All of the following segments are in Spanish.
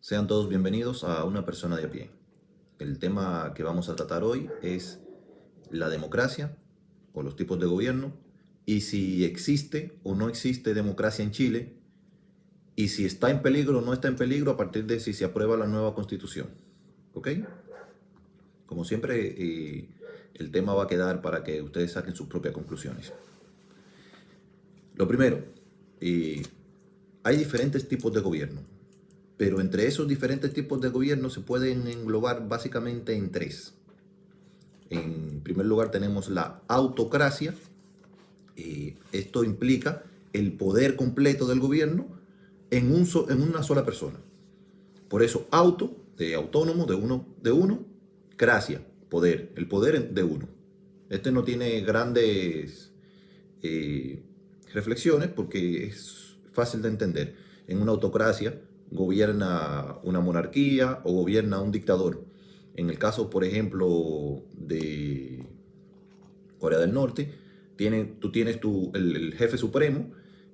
Sean todos bienvenidos a Una persona de a pie. El tema que vamos a tratar hoy es la democracia o los tipos de gobierno y si existe o no existe democracia en Chile y si está en peligro o no está en peligro a partir de si se aprueba la nueva constitución. ¿Ok? Como siempre, el tema va a quedar para que ustedes saquen sus propias conclusiones. Lo primero, hay diferentes tipos de gobierno. Pero entre esos diferentes tipos de gobierno se pueden englobar básicamente en tres. En primer lugar tenemos la autocracia. Esto implica el poder completo del gobierno en una sola persona. Por eso auto, de autónomo, de uno, cracia, poder, el poder de uno. Este no tiene grandes reflexiones porque es fácil de entender. En una autocracia gobierna una monarquía o gobierna un dictador. En el caso, por ejemplo, de Corea del Norte, tú tienes el jefe supremo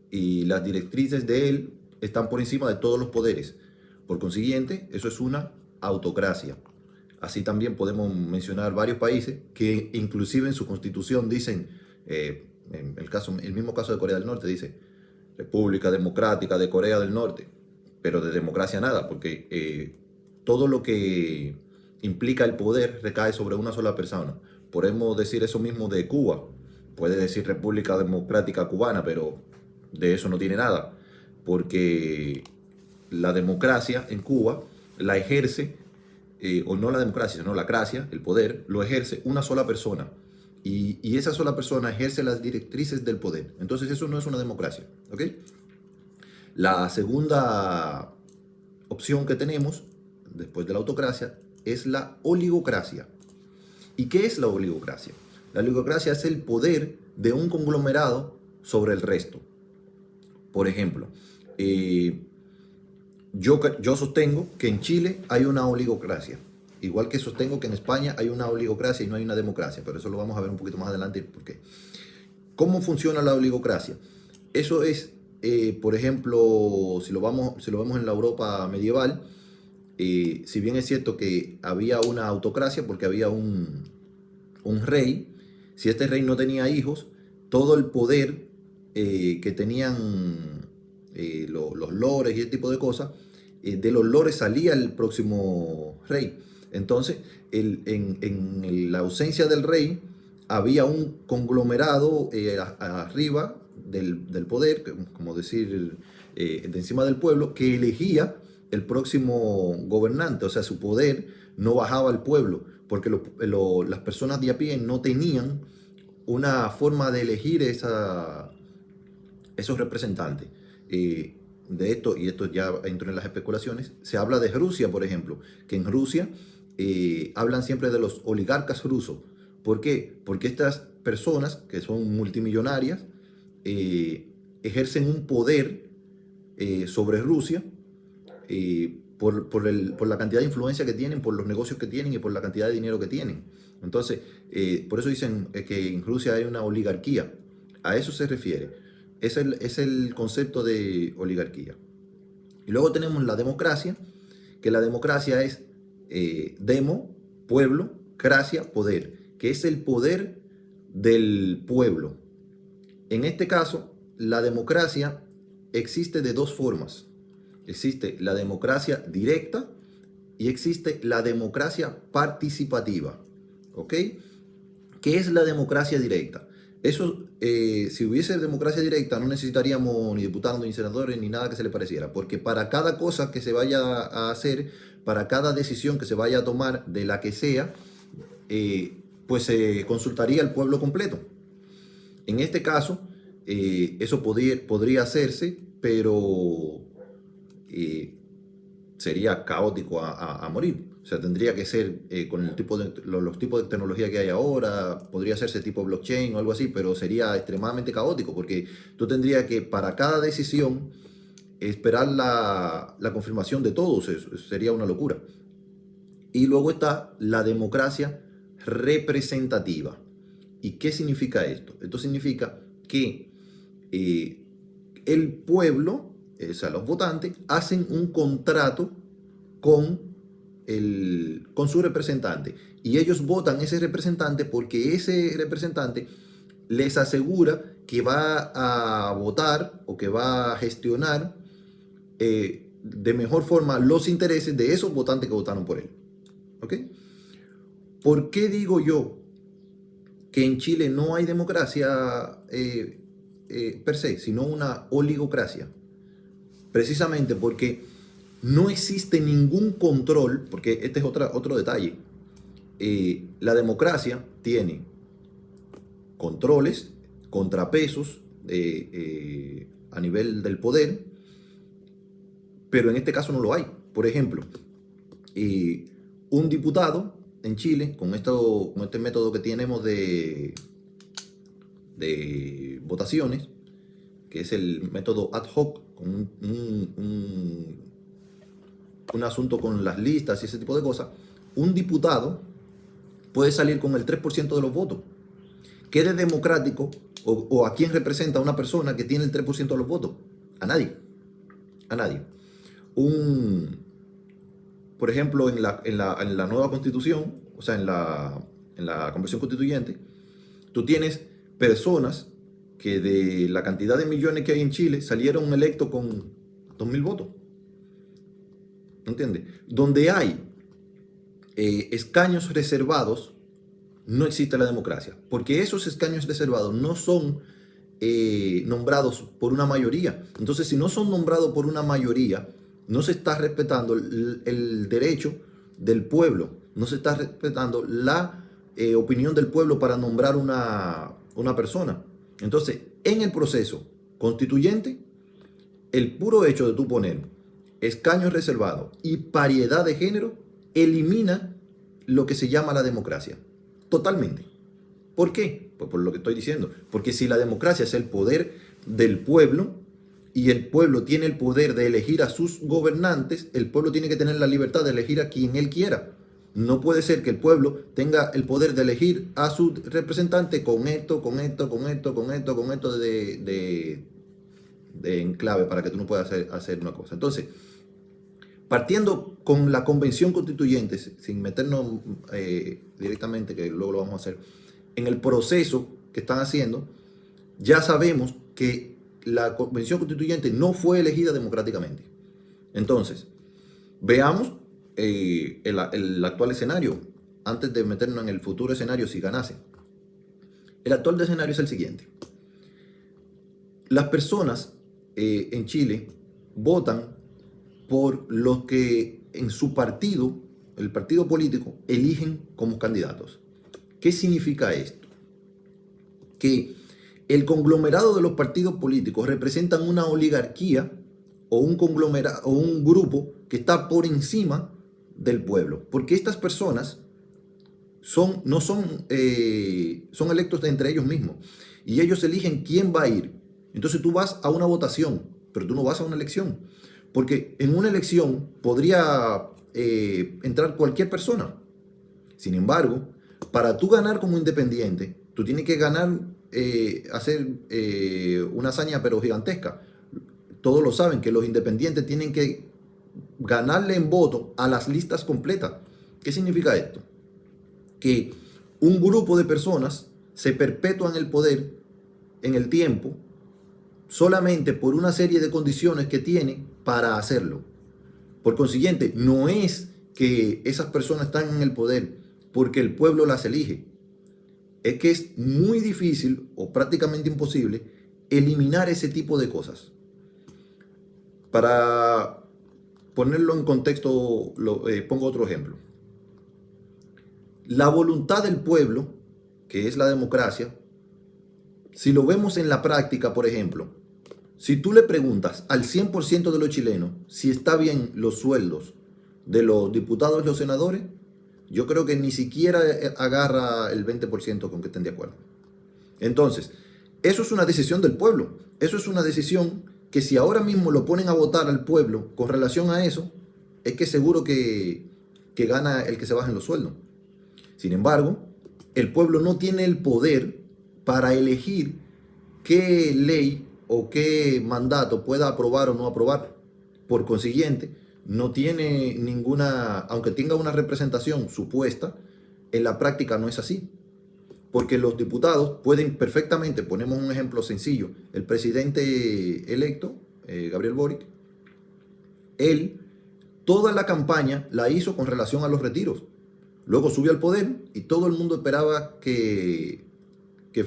y las directrices de él están por encima de todos los poderes. Por consiguiente, eso es una autocracia. Así también podemos mencionar varios países que inclusive en su constitución dicen, en el mismo caso de Corea del Norte, dice República Democrática de Corea del Norte, pero de democracia nada, porque todo lo que implica el poder recae sobre una sola persona. Podemos decir eso mismo de Cuba, puede decir República Democrática Cubana, pero de eso no tiene nada, porque la democracia en Cuba la ejerce, o no la democracia, sino la cracia, el poder, lo ejerce una sola persona. Y esa sola persona ejerce las directrices del poder. Entonces eso no es una democracia. ¿Ok? La segunda opción que tenemos, después de la autocracia, es la oligocracia. ¿Y qué es la oligocracia? La oligocracia es el poder de un conglomerado sobre el resto. Por ejemplo, yo sostengo que en Chile hay una oligocracia, igual que sostengo que en España hay una oligocracia y no hay una democracia, pero eso lo vamos a ver un poquito más adelante. ¿Por qué? ¿Cómo funciona la oligocracia? Eso es, por ejemplo, si lo vemos en la Europa medieval, si bien es cierto que había una autocracia porque había un rey, si este rey no tenía hijos, todo el poder que tenían los lores y ese tipo de cosas, de los lores salía el próximo rey. Entonces, en la ausencia del rey, había un conglomerado arriba del poder, como decir, de encima del pueblo, que elegía el próximo gobernante. O sea, su poder no bajaba al pueblo, porque las personas de a pie no tenían una forma de elegir esos representantes. De esto, y esto ya entró en las especulaciones, se habla de Rusia, por ejemplo, que en Rusia hablan siempre de los oligarcas rusos. ¿Por qué? Porque estas personas, que son multimillonarias, ejercen un poder sobre Rusia por la cantidad de influencia que tienen, por los negocios que tienen y por la cantidad de dinero que tienen. Entonces, por eso dicen que en Rusia hay una oligarquía. A eso se refiere. Es el concepto de oligarquía. Y luego tenemos la democracia, que la democracia es demo, pueblo, cracia, poder, que es el poder del pueblo. En este caso, la democracia existe de dos formas. Existe la democracia directa y existe la democracia participativa. ¿Ok? ¿Qué es la democracia directa? Eso, si hubiese democracia directa, no necesitaríamos ni diputados, ni senadores, ni nada que se le pareciera, porque para cada cosa que se vaya a hacer, para cada decisión que se vaya a tomar, de la que sea, pues se consultaría al pueblo completo. En este caso, eso podría hacerse, pero sería caótico a morir. O sea, tendría que ser con los tipos de tecnología que hay ahora, podría hacerse tipo blockchain o algo así, pero sería extremadamente caótico porque tú tendrías que para cada decisión esperar la confirmación de todos. Eso sería una locura. Y luego está la democracia representativa. ¿Y qué significa esto? Esto significa que el pueblo, o sea, los votantes, hacen un contrato con su representante. Y ellos votan ese representante porque ese representante les asegura que va a votar o que va a gestionar de mejor forma los intereses de esos votantes que votaron por él. ¿Ok? ¿Por qué digo yo que en Chile no hay democracia per se, sino una oligocracia? Precisamente porque no existe ningún control, porque este es otro detalle. La democracia tiene controles, contrapesos a nivel del poder, pero en este caso no lo hay. Por ejemplo, un diputado en Chile, con este método que tenemos de votaciones, que es el método ad hoc, con un asunto con las listas y ese tipo de cosas, un diputado puede salir con el 3% de los votos. ¿Qué de democrático o a quién representa una persona que tiene el 3% de los votos? A nadie. A nadie. Por ejemplo, en la nueva constitución, o sea, en la convención constituyente, tú tienes personas que de la cantidad de millones que hay en Chile salieron electos con 2.000 votos. ¿Entiendes? Donde hay escaños reservados, no existe la democracia, porque esos escaños reservados no son nombrados por una mayoría. Entonces, si no son nombrados por una mayoría, no se está respetando el derecho del pueblo, no se está respetando la opinión del pueblo para nombrar una persona. Entonces, en el proceso constituyente, el puro hecho de tú poner escaños reservados y paridad de género elimina lo que se llama la democracia. Totalmente. ¿Por qué? Pues por lo que estoy diciendo. Porque si la democracia es el poder del pueblo y el pueblo tiene el poder de elegir a sus gobernantes, el pueblo tiene que tener la libertad de elegir a quien él quiera. No puede ser que el pueblo tenga el poder de elegir a su representante con esto de enclave para que tú no puedas hacer una cosa. Entonces, partiendo con la convención constituyente, sin meternos directamente, que luego lo vamos a hacer, en el proceso que están haciendo, ya sabemos que la convención constituyente no fue elegida democráticamente. Entonces, veamos el actual escenario, antes de meternos en el futuro escenario si ganase. El actual escenario es el siguiente. Las personas en Chile votan por los que en su partido, el partido político, eligen como candidatos. ¿Qué significa esto? Que el conglomerado de los partidos políticos representan una oligarquía o un conglomerado o un grupo que está por encima del pueblo, porque estas personas son electos de entre ellos mismos y ellos eligen quién va a ir. Entonces tú vas a una votación, pero tú no vas a una elección, porque en una elección podría entrar cualquier persona. Sin embargo, para tú ganar como independiente, tú tienes que ganar, hacer una hazaña pero gigantesca. Todos lo saben, que los independientes tienen que ganarle en voto a las listas completas. ¿Qué significa esto? Que un grupo de personas se perpetúan el poder en el tiempo solamente por una serie de condiciones que tiene para hacerlo. Por consiguiente, no es que esas personas están en el poder porque el pueblo las elige. Es que es muy difícil o prácticamente imposible eliminar ese tipo de cosas. Para ponerlo en contexto, pongo otro ejemplo. La voluntad del pueblo, que es la democracia, si lo vemos en la práctica, por ejemplo, si tú le preguntas al 100% de los chilenos si está bien los sueldos de los diputados y los senadores, yo creo que ni siquiera agarra el 20% con que estén de acuerdo. Entonces, eso es una decisión del pueblo. Eso es una decisión que si ahora mismo lo ponen a votar al pueblo con relación a eso, es que seguro que gana el que se bajen los sueldos. Sin embargo, el pueblo no tiene el poder para elegir qué ley o qué mandato pueda aprobar o no aprobar. Por consiguiente, no tiene ninguna, aunque tenga una representación supuesta, en la práctica no es así. Porque los diputados pueden perfectamente, ponemos un ejemplo sencillo, el presidente electo, Gabriel Boric, él toda la campaña la hizo con relación a los retiros. Luego subió al poder y todo el mundo esperaba que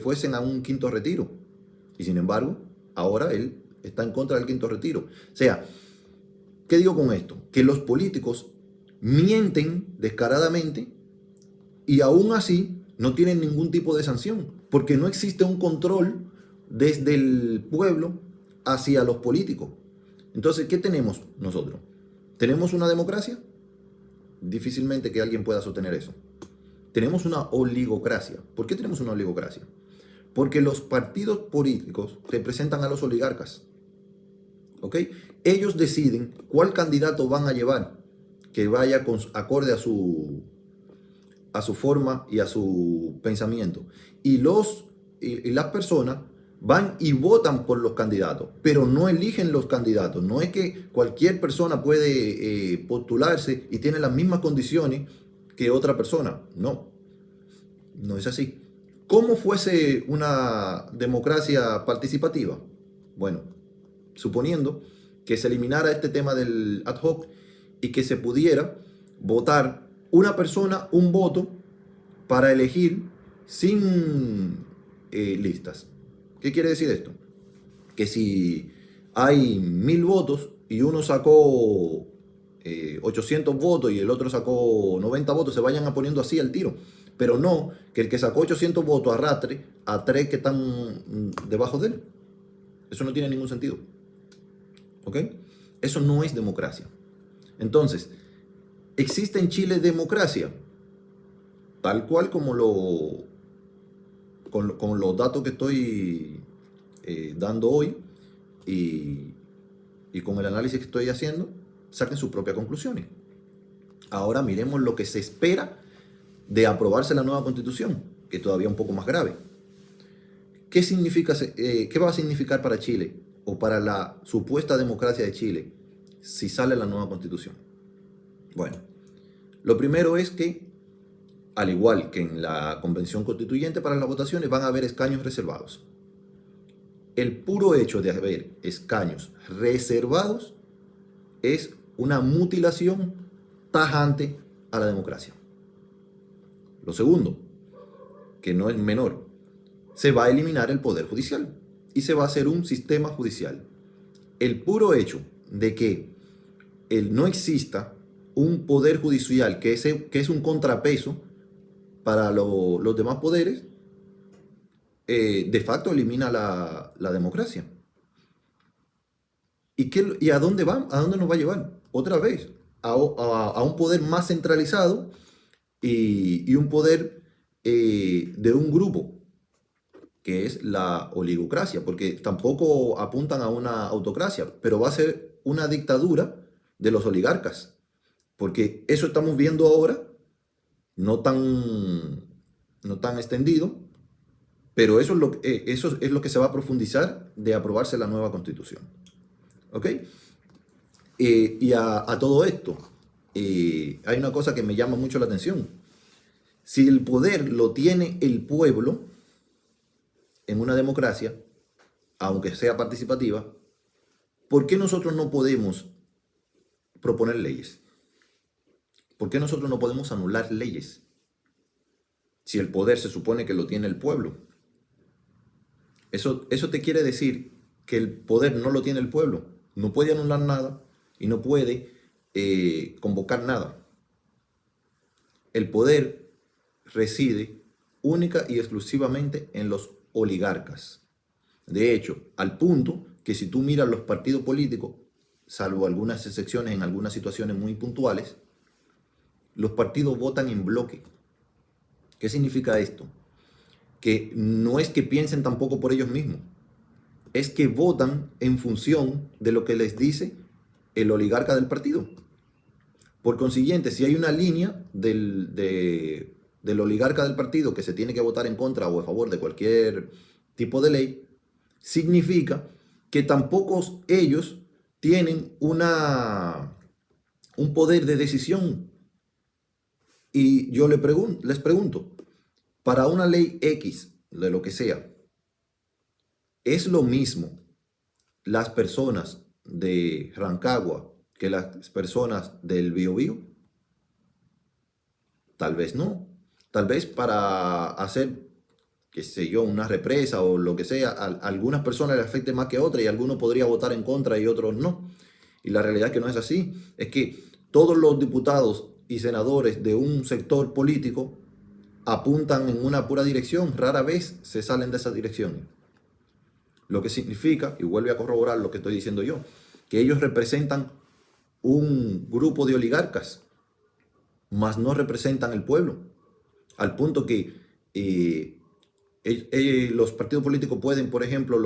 fuesen a un quinto retiro. Y sin embargo, ahora él está en contra del quinto retiro. O sea, ¿qué digo con esto? Que los políticos mienten descaradamente y aún así no tienen ningún tipo de sanción, porque no existe un control desde el pueblo hacia los políticos. Entonces, ¿qué tenemos nosotros? ¿Tenemos una democracia? Difícilmente que alguien pueda sostener eso. Tenemos una oligocracia. ¿Por qué tenemos una oligocracia? Porque los partidos políticos representan a los oligarcas. ¿Ok? Ellos deciden cuál candidato van a llevar que vaya acorde a su forma y a su pensamiento. Y las personas van y votan por los candidatos, pero no eligen los candidatos. No es que cualquier persona puede postularse y tiene las mismas condiciones que otra persona. No, no es así. ¿Cómo fuese una democracia participativa? Bueno, suponiendo que se eliminara este tema del ad hoc y que se pudiera votar una persona, un voto, para elegir sin listas. ¿Qué quiere decir esto? Que si hay 1000 votos y uno sacó 800 votos y el otro sacó 90 votos, se vayan poniendo así al tiro. Pero no que el que sacó 800 votos arrastre a 3 que están debajo de él. Eso no tiene ningún sentido. ¿Ok? Eso no es democracia. Entonces, ¿existe en Chile democracia? Tal cual como con los datos que estoy dando hoy y con el análisis que estoy haciendo, saquen sus propias conclusiones. Ahora miremos lo que se espera de aprobarse la nueva constitución, que es todavía un poco más grave. ¿Qué va a significar para Chile o para la supuesta democracia de Chile si sale la nueva constitución? Bueno, lo primero es que, al igual que en la convención constituyente, para las votaciones van a haber escaños reservados. El puro hecho de haber escaños reservados es una mutilación tajante a la democracia. Lo segundo, que no es menor, se va a eliminar el poder judicial y se va a hacer un sistema judicial. El puro hecho de que no exista un poder judicial que es un contrapeso para los demás poderes, de facto elimina la democracia. ¿Y a dónde va? ¿A dónde nos va a llevar? Otra vez, a un poder más centralizado y un poder de un grupo, que es la oligocracia, porque tampoco apuntan a una autocracia, pero va a ser una dictadura de los oligarcas, porque eso estamos viendo ahora, no tan extendido, pero eso es lo que se va a profundizar de aprobarse la nueva constitución. ¿Ok? Y a todo esto, hay una cosa que me llama mucho la atención. Si el poder lo tiene el pueblo en una democracia, aunque sea participativa, ¿por qué nosotros no podemos proponer leyes? ¿Por qué nosotros no podemos anular leyes? Si el poder se supone que lo tiene el pueblo. Eso te quiere decir que el poder no lo tiene el pueblo. No puede anular nada y no puede convocar nada. El poder reside única y exclusivamente en los oligarcas. De hecho, al punto que si tú miras los partidos políticos, salvo algunas excepciones en algunas situaciones muy puntuales, los partidos votan en bloque. ¿Qué significa esto? Que no es que piensen tampoco por ellos mismos, es que votan en función de lo que les dice el oligarca del partido. Por consiguiente, si hay una línea del oligarca del partido que se tiene que votar en contra o a favor de cualquier tipo de ley, significa que tampoco ellos tienen una un poder de decisión. Y yo les pregunto, para una ley X, de lo que sea, ¿es lo mismo las personas de Rancagua que las personas del Biobío? Tal vez no. Tal vez para hacer, qué sé yo, una represa o lo que sea, a algunas personas les afecte más que a otras y algunos podrían votar en contra y otros no. Y la realidad es que no es así. Es que todos los diputados y senadores de un sector político apuntan en una pura dirección, rara vez se salen de esas direcciones. Lo que significa, y vuelve a corroborar lo que estoy diciendo yo, que ellos representan un grupo de oligarcas, mas no representan el pueblo. Al punto que los partidos políticos pueden, por ejemplo,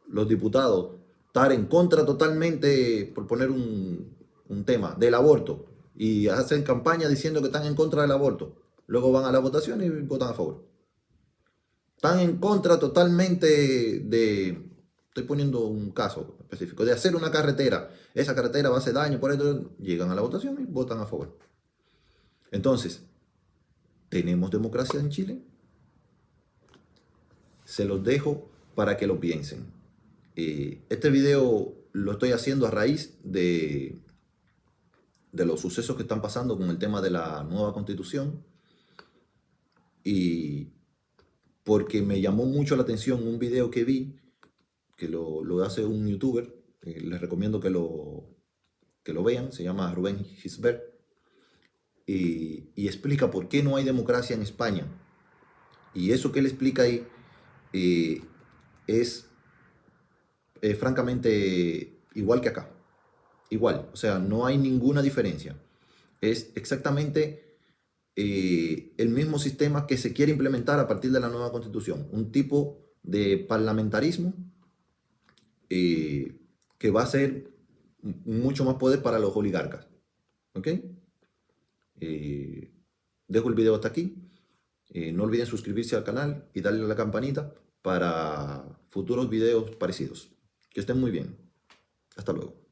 los diputados, estar en contra totalmente, por poner un tema, del aborto, y hacen campaña diciendo que están en contra del aborto. Luego van a la votación y votan a favor. Están en contra totalmente estoy poniendo un caso específico, de hacer una carretera. Esa carretera va a hacer daño, por eso llegan a la votación y votan a favor. Entonces, ¿tenemos democracia en Chile? Se los dejo para que lo piensen. Este video lo estoy haciendo a raíz de los sucesos que están pasando con el tema de la nueva constitución y porque me llamó mucho la atención un video que vi, que lo hace un youtuber, les recomiendo que lo vean, se llama Rubén Gisbert, y explica por qué no hay democracia en España. Y eso que él explica ahí es francamente igual que acá. Igual, o sea, no hay ninguna diferencia. Es exactamente el mismo sistema que se quiere implementar a partir de la nueva constitución. Un tipo de parlamentarismo que va a ser mucho más poder para los oligarcas. ¿Ok? Dejo el video hasta aquí. No olviden suscribirse al canal y darle a la campanita para futuros videos parecidos. Que estén muy bien. Hasta luego.